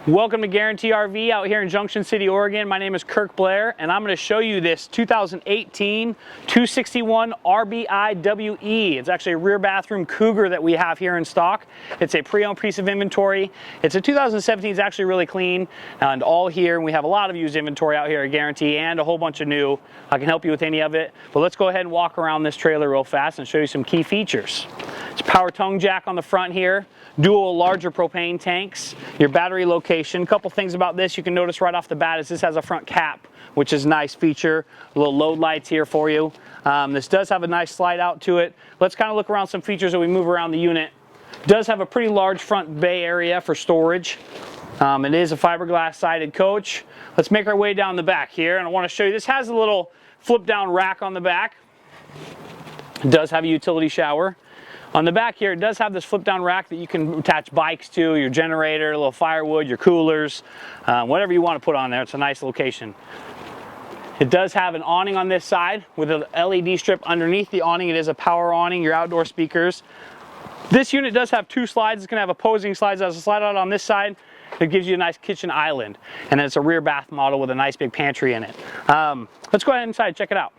Welcome to Guaranty RV out here in Junction City, Oregon. My name is Kirk.Blair, and I'm going to show you this 2018 261 RBI WE. It's actually a rear bathroom Cougar that we have here in stock. It's a pre-owned piece of inventory. It's a 2017. It's actually really clean and all here. And we have a lot of used inventory out here at Guaranty and a whole bunch of new. I can help you with any of it. But let's go ahead and walk around this trailer real fast and show you some key features. It's a power tongue jack on the front here. Dual larger propane tanks, your battery location. A couple things about this you can notice right off the bat is this has a front cap, which is a nice feature. Little load lights here for you. This does have a nice slide out to it. Let's kind of look around some features as we move around the unit. It does have a pretty large front bay area for storage. It is a fiberglass sided coach. Let's make our way down the back here, and I want to show you this has a little flip down rack on the back. It does have a utility shower. On the back here, it does have this flip-down rack that you can attach bikes to, your generator, a little firewood, your coolers, whatever you want to put on there. It's a nice location. It does have an awning on this side with an LED strip underneath the awning. It is a power awning, your outdoor speakers. This unit does have two slides. It's going to have opposing slides. There's a slide out on this side. It gives you a nice kitchen island. And then it's a rear bath model with a nice big pantry in it. Let's go ahead inside and check it out.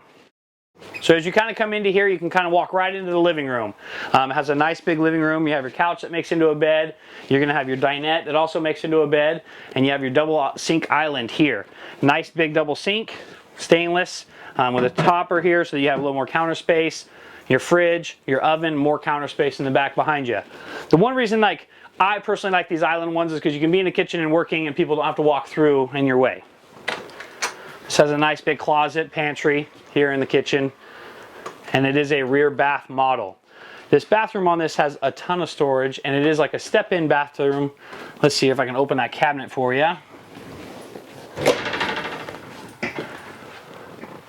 So as you kind of come into here, you can kind of walk right into the living room. It has a nice big living room. You have your couch that makes into a bed. You're going to have your dinette that also makes into a bed. And you have your double sink island here. Nice big double sink, stainless, with a topper here so that you have a little more counter space. Your fridge, your oven, more counter space in the back behind you. The one reason I personally like these island ones is because you can be in the kitchen and working and people don't have to walk through in your way. This has a nice big closet, pantry here in the kitchen, and it is a rear bath model. This bathroom on this has a ton of storage, and it is like a step-in bathroom. Let's see if I can open that cabinet for you.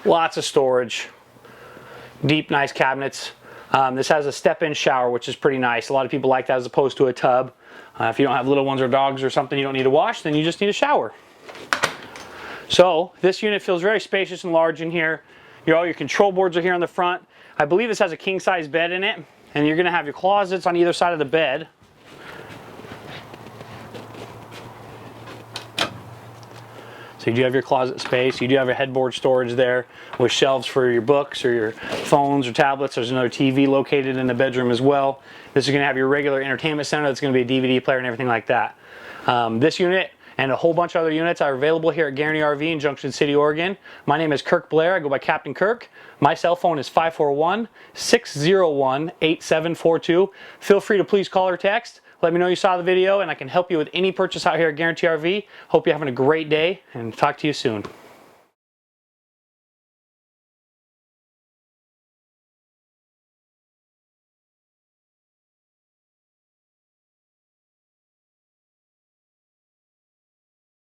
Lots of storage, deep, nice cabinets. This has a step-in shower, which is pretty nice. A lot of people like that as opposed to a tub. If you don't have little ones or dogs or something you don't need to wash, then you just need a shower. So this unit feels very spacious and large in here. All your control boards are here on the front. I believe this has a king-size bed in it, and you're going to have your closets on either side of the bed. So you do have your closet space. You do have a headboard storage there with shelves for your books or your phones or tablets. There's another TV located in the bedroom as well. This is going to have your regular entertainment center. That's going to be a DVD player and everything like that. This unit and a whole bunch of other units are available here at Guaranty RV in Junction City, Oregon. My name is Kirk.Blair. I go by Captain Kirk. My cell phone is 541-601-8742. Feel free to please call or text. Let me know you saw the video, and I can help you with any purchase out here at Guaranty RV. Hope you're having a great day, and talk to you soon.